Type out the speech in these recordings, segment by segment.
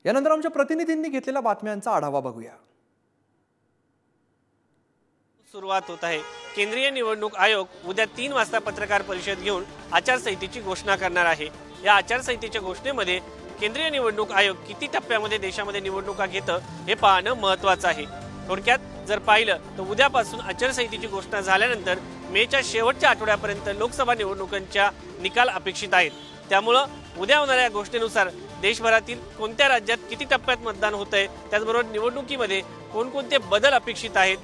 यानंतर आमच्या प्रतिनिधींनी घेतलेल्या बातम्यांचा आढावा बघूया। सुरुवात होत आहे। केंद्रीय निवडणूक आयोग उद्या 3 वाजता पत्रकार परिषद घेऊन आचारसंहितेची घोषणा करणार आहे। या आचारसंहितेच्या घोषणेमध्ये केंद्रीय निवडणूक आयोग किती टप्प्यामध्ये देशामध्ये निवडणुका घेतं हे पाहणं महत्त्वाचं आहे। थोडक्यात जर पाहिलं तर उद्यापासून आचारसंहितेची घोषणा झाल्यानंतर मेच्या शेवटच्या आठवड्यापर्यंत लोकसभा निवडणुकांच्या निकाल अपेक्षित आहेत। त्यामुळे उद्या होणाऱ्या घोषणेनुसार देशभरातील कोणत्या राज्यात किती टप्प्यात मतदान होतंय, त्याचबरोबर निवडणुकीमध्ये कोणकोणते बदल अपेक्षित आहेत,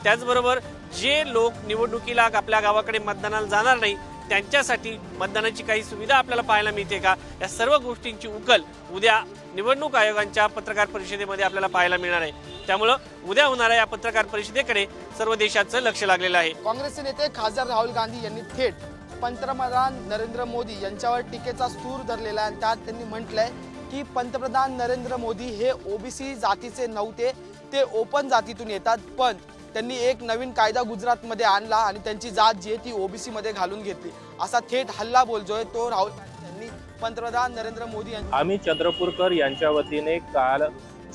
त्याचबरोबर जे लोक निवडणुकीला आपल्या गावाकडे मतदानाला जाणार नाही त्यांच्यासाठी मतदानाची काही सुविधा आपल्याला पाहायला मिळते का, या सर्व गोष्टींची उकल उद्या निवडणूक आयोगांच्या पत्रकार परिषदेमध्ये आपल्याला पाहायला मिळणार आहे। त्यामुळे उद्या होणाऱ्या या पत्रकार परिषदेकडे सर्व देशाचं लक्ष लागलेलं आहे। काँग्रेसचे नेते खासदार राहुल गांधी यांनी थेट पंतप्रधान नरेंद्र मोदी यांच्यावर टीकेचा सूर धरलेला आहे। त्यात त्यांनी म्हटलंय की पंतप्रधान नरेंद्र मोदी हे ओबीसी जातीचे नव्हते, ते ओपन जातीतून येतात, पण त्यांनी एक नवीन कायदा गुजरातमध्ये आणला आणि त्यांची जात जी आहे ती ओबीसी मध्ये घालून घेतली, असा थेट हल्ला बोलतोय तो राहुल गांधी यांनी पंतप्रधान नरेंद्र मोदी यांनी। आम्ही चंद्रपूरकर यांच्या वतीने काल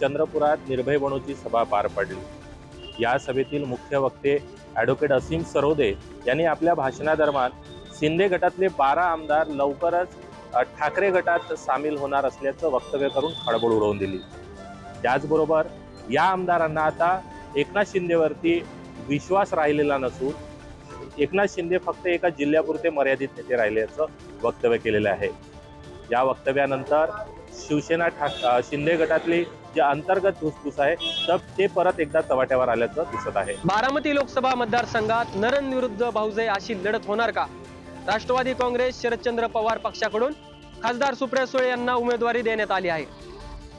चंद्रपुरात निर्भय बनोची सभा पार पडली। या सभेतील मुख्य वक्ते ॲडव्होकेट असीम सरोदे यांनी आपल्या भाषणादरम्यान शिंदे गटातले 12 आमदार लवकरच ठाकरे गटात सामील होणार असल्याचं वक्तव्य करून खळबळ उडवून दिली। त्याचबरोबर या आमदारांना आता एकनाथ शिंदेवरती विश्वास राहिलेला नसून एकनाथ शिंदे फक्त एका जिल्ह्यापुरते मर्यादित नेते राहिल्याचं वक्तव्य केलेलं आहे। या वक्तव्यानंतर शिवसेना शिंदे गटातली जे अंतर्गत धुसफूस आहे तर ते परत एकदा चव्हाट्यावर आल्याचं दिसत आहे। बारामती लोकसभा मतदारसंघात नरन विरुद्ध भाऊजे अशी लढत होणार का? राष्ट्रवादी काँग्रेस शरदचंद्र पवार पक्षाकडून खासदार सुप्रिया सुळे यांना उमेदवारी देण्यात आली आहे,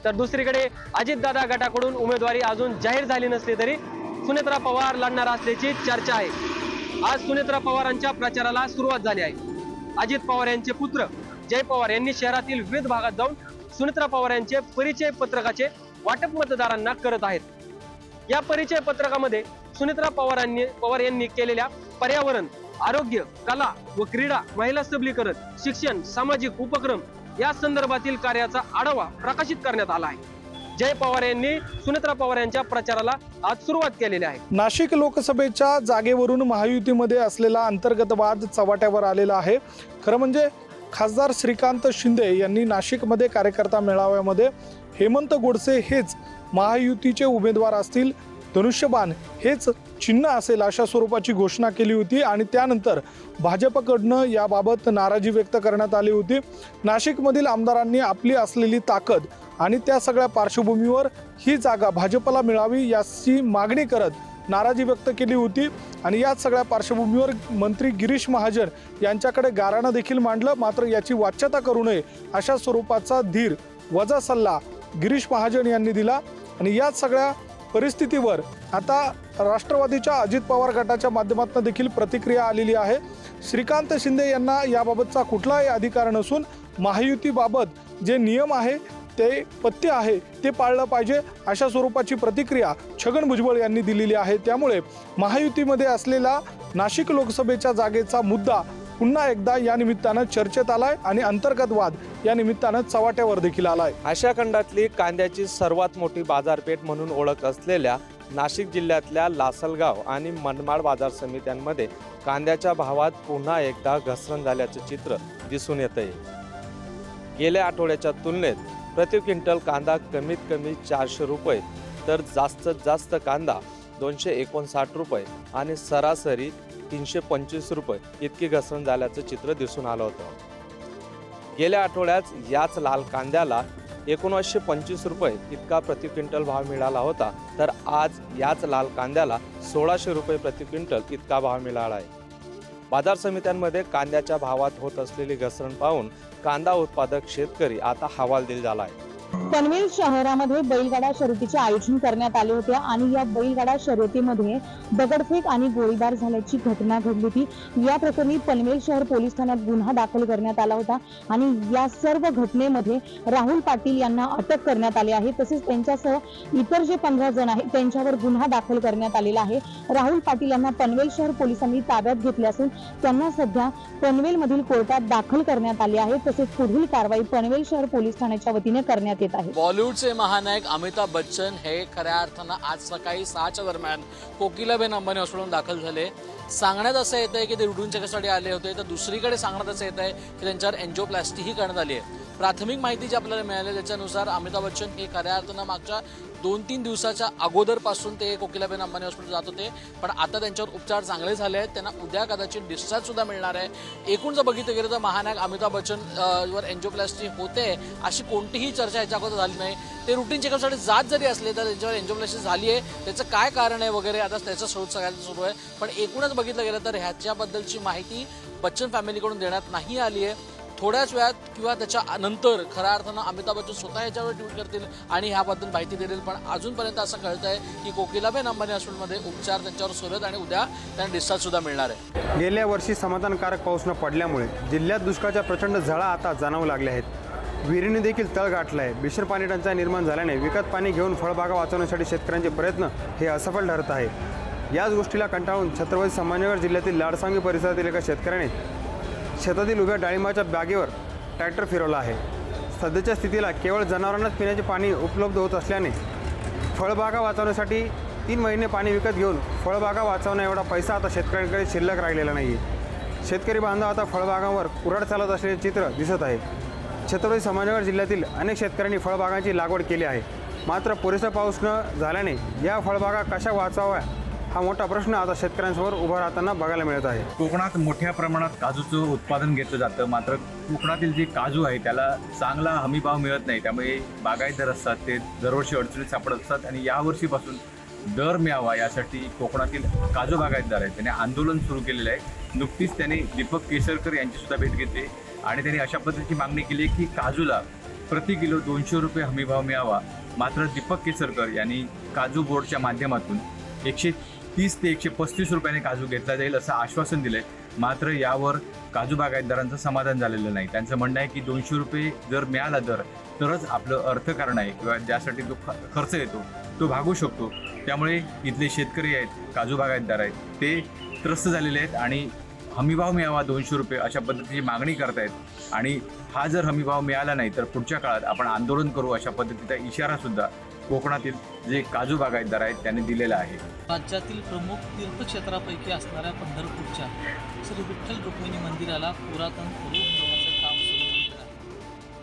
तर दुसरीकडे अजितदादा गटाकडून उमेदवारी अजून जाहीर झाली नसली तरी सुनेत्रा पवार लढणार असल्याची चर्चा आहे। आज सुनेत्रा पवारांच्या प्रचाराला सुरुवात झाली आहे। अजित पवार यांचे पुत्र जय पवार यांनी शहरातील विविध भागात जाऊन सुनेत्रा पवार यांचे परिचय पत्रकाचे वाटप मतदारांना करत आहेत। या परिचय पत्रकामध्ये सुनेत्रा पवार यांनी केलेल्या पर्यावरण, आरोग्य, कला व क्रीडा, महिला सबलीकरण, शिक्षण, सामाजिक उपक्रम या संदर्भातील कार्याचा आढावा प्रकाशित करण्यात आला आहे। जय पवार यांनी सुनेत्रा पवार यांच्या प्रचाराला आज सुरुवात केलेली आहे। नाशिक लोकसभेच्या जागेवरून महायुतीमध्ये असलेला अंतर्गत वाद चव्हाट्यावर आलेला आहे। खरं म्हणजे खासदार श्रीकांत शिंदे यांनी नाशिकमध्ये कार्यकर्ता मेळाव्यामध्ये हेमंत गोडसे हेच महायुतीचे उमेदवार असतील, धनुष्यबाण हेच चिन्ह असेल अशा स्वरूपाची घोषणा केली होती आणि त्यानंतर भाजपकडनं याबाबत नाराजी व्यक्त करण्यात आली होती। नाशिकमधील आमदारांनी आपली असलेली ताकद आणि त्या सगळ्या पार्श्वभूमीवर ही जागा भाजपला मिळावी याची मागणी करत नाराजी व्यक्त केली होती आणि या सगळ्या पार्श्वभूमीवर मंत्री गिरीश महाजन यांच्याकडे गाऱ्हाणं देखील मांडलं, मात्र याची वाच्यता करू नये अशा स्वरूपाचा धीर वजा सल्ला गिरीश महाजन यांनी दिला। आणि या सगळ्या परिस्थितीवर आता राष्ट्रवादीच्या अजित पवार गटाच्या माध्यमातून देखील प्रतिक्रिया आलेली आहे। श्रीकांत शिंदे यांना याबाबतचा कुठलाही अधिकार नसून महायुतीबाबत जे नियम आहे ते पथ्य आहे ते पाळलं पाहिजे अशा स्वरूपाची प्रतिक्रिया छगन भुजबळ यांनी दिलेली आहे। त्यामुळे महायुतीमध्ये असलेला नाशिक लोकसभेच्या जागेचा मुद्दा पुन्हा एकदा या निमित्तानं चर्चेत आलाय आणि अंतर्गत वाद या निमित्तानं चव्हाट्यावर देखील आलाय। आशिया खंडातली कांद्याची सर्वात मोठी बाजारपेठ म्हणून ओळख असलेल्या नाशिक जिल्ह्यातल्या लासलगाव आणि मनमाड बाजार समित्यांमध्ये कांद्याच्या भावात पुन्हा एकदा घसरण झाल्याचं चित्र दिसून येतंय। गेल्या आठवड्याच्या तुलनेत प्रति क्विंटल कांदा कमीत कमी 400 रुपये तर जास्तीत जास्त कांदा 259 रुपये आणि सरासरी 325 रुपये इतकी घसरण झाल्याचं चित्र दिसून आलं होतं। गेल्या आठवड्यात याच लाल कांद्याला 1925 रुपये इतका प्रति क्विंटल भाव मिळाला होता, तर आज याच लाल कांद्याला 1600 रुपये प्रति क्विंटल इतका भाव मिळाला आहे। बाजार समित्यांमध्ये कांद्याच्या भावात होत असलेली घसरण पाहून कांदा उत्पादक शेतकरी आता हवालदिल झाला आहे। पनवेल शहरामध्ये बैलगाडा शर्यतीचे आयोजन करण्यात आले होते आणि या बैलगाडा शर्यतीमध्ये दगडफेक आणि गोळीबार झाल्याची घटना घडली होती। या प्रकरणी पनवेल शहर पोलीस ठाण्यात गुन्हा दाखल करण्यात आला होता आणि या सर्व घटनेमध्ये राहुल पाटील यांना अटक करण्यात आली आहे। तसेच त्यांच्यासह इतर जे 15 जण आहेत त्यांच्यावर गुन्हा दाखल करण्यात आलेला आहे। राहुल पाटील यांना पनवेल शहर पोलिसांनी ताब्यात घेतले असून त्यांना सध्या पनवेल मधील कोर्टात दाखल करण्यात आले आहे। तसेच पुढील कारवाई पनवेल शहर पोलीस ठाण्याच्या वतीने करण्यात करण्यात येत आहे. बॉलिवूडचे महानायक अमिताभ बच्चन हे खऱ्या अर्थानं आज सकाळी 6च्या दरम्यान कोकिलाबेन अंबानी हॉस्पिटलमध्ये दाखल झाले. सांगण्यात असं येत आहे की ते रुटीन चेकसाठी आले होते, तर दुसरीकडे सांगण्यात असं येत आहे की त्यांच्यावर एन्जिओप्लास्टीही करण्यात आली आहे. प्राथमिक माहिती जी आपल्याला मिळाली त्याच्यानुसार अमिताभ बच्चन हे खऱ्या अर्थानं मागच्या 2-3 दिवसाच्या अगोदरपासून ते कोकिलाबेन अंबानी हॉस्पिटल जात होते, पण आता त्यांच्यावर उपचार चांगले झाले आहेत. त्यांना उद्या कदाचित डिस्चार्ज सुद्धा मिळणार आहे. एकूण जर बघितलं गेलं तर महानायक अमिताभ बच्चन वर एन्जिओप्लास्टी होते अशी कोणतीही चर्चा याच्या अगोदर झाली नाही. ते रुटीन चेकअपसाठी जात जरी असले तर त्यांच्यावर एन्जिओप्लास्टी झाली आहे, त्याचं काय कारण आहे वगैरे आता त्याचा शोध सगळ्यांचा सुरू आहे. पण एकूणच बघितलं गेलं तर ह्याच्याबद्दलची माहिती बच्चन फॅमिलीकडून देण्यात नाही आली आहे. थोड्याच वेळात किंवा त्याच्या नंतर खऱ्या अर्थानं अमिताभ बच्चन स्वतः याच्यावर ट्विट करतील आणि ह्याबद्दल माहिती देतील. पण अजूनपर्यंत असं कळत आहे की कोकिलाबेन अंबानी हॉस्पिटलमध्ये उपचार त्यांच्यावर सुरू आहेत आणि उद्या त्यांना डिस्चार्ज सुद्धा मिळणार आहे. गेल्या वर्षी समाधानकारक पाऊस न पडल्यामुळे जिल्ह्यात दुष्काळाच्या प्रचंड झळा आता जाणवू लागल्या आहेत. विहिरीने देखील तळ गाठला आहे. भीषण पाणी टंचाई निर्माण झाल्याने विकत पाणी घेऊन फळबागा वाचवण्यासाठी शेतकऱ्यांचे प्रयत्न हे असफल ठरत आहे. याच गोष्टीला कंटाळून छत्रपती संभाजीनगर जिल्ह्यातील लाडसांगी परिसरातील एका शेतकऱ्याने शेतातील उभ्या डाळिंबाच्या बागेवर ट्रॅक्टर फिरवला आहे. सध्याच्या स्थितीला केवळ जनावरांनाच पिण्याचे पाणी उपलब्ध होत असल्याने फळबागा वाचवण्यासाठी 3 महिने पाणी विकत घेऊन फळबागा वाचवण्या एवढा पैसा आता शेतकऱ्यांकडे शिल्लक राहिलेला नाही आहे. शेतकरी बांधव आता फळबागांवर कुऱ्हाड चालत असलेले चित्र दिसत आहे. छत्रपती संभाजीनगर जिल्ह्यातील अनेक शेतकऱ्यांनी फळबागांची लागवड केली आहे, मात्र पुरेसा पाऊस न झाल्याने या फळबागा कशा वाचवाव्या हा मोठा प्रश्न आता शेतकऱ्यांसमोर उभा राहताना बघायला मिळत आहे. कोकणात मोठ्या प्रमाणात काजूचं उत्पादन घेतलं जातं, मात्र कोकणातील जे काजू आहे त्याला चांगला हमीभाव मिळत नाही. त्यामुळे बागायतदार असतात ते दरवर्षी अडचणीत सापडत असतात आणि यावर्षीपासून दर मिळावा यासाठी कोकणातील काजू बागायतदार आहेत त्यांनी आंदोलन सुरू केलेलं आहे. नुकतीच त्यांनी दीपक केसरकर यांची सुद्धा भेट घेतली आणि त्यांनी अशा पद्धतीची मागणी केली की काजूला प्रति किलो 200 रुपये हमीभाव मिळावा. मात्र दीपक केसरकर यांनी काजू बोर्डच्या माध्यमातून 130 ते 135 रुपयाने काजू घेतला जाईल असं आश्वासन दिलंय. मात्र यावर काजू बागायतदारांचं समाधान झालेलं नाही. त्यांचं म्हणणं आहे की 200 रुपये जर मिळाला दर तरच आपलं अर्थकारण आहे किंवा ज्यासाठी जो खर्च येतो तो भागू शकतो. त्यामुळे इथले शेतकरी आहेत, काजू बागायतदार आहेत, ते त्रस्त झालेले आहेत आणि हमीभाव मिळावा 200 रुपये अशा पद्धतीची मागणी करतायत आणि हा जर हमीभाव मिळाला नाही तर पुढच्या काळात आपण आंदोलन करू अशा पद्धतीचा इशारासुद्धा कोकणातील जे काजू बागायतदार आहेत त्यांनी दिलेला आहे. राज्यातील प्रमुख तीर्थक्षेत्रापैकी असणाऱ्या पंढरपूरच्या श्री विठ्ठल रुक्मिणी मंदिराला पुरातन स्वरूप देण्याचं काम सुरू झालेलं आहे.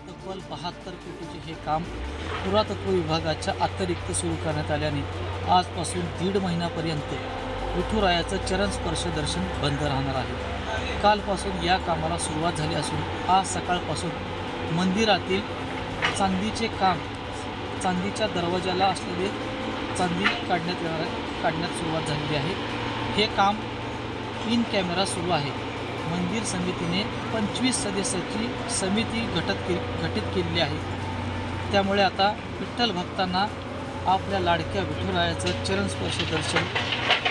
तब्बल 72 कोटीचे हे काम पुरातत्व विभागाच्या अतिरिक्त सुरू करण्यात आल्याने आजपासून 1.5 महिन्यापर्यंत विठुरायाचं चरणस्पर्श दर्शन बंद राहणार आहे. कालपासून या कामाला सुरुवात झाली असून आज सकाळपासून मंदिरातील चांदीचे काम, चांदीच्या दरवाजाला असलेले चांदी काढण्यात सुरुवात झालेली आहे. हे काम इन कॅमेरा सुरू आहे. मंदिर समितीने 25 सदस्याची समिती गठीत केलेली आहे. त्यामुळे आता विठ्ठल भक्तांना आपल्या लाडक्या विठुरायाचं चरणस्पर्श दर्शन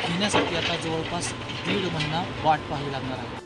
घेण्यासाठी आता जवळपास 1.5 महिना वाट पाहावी लागणार आहे.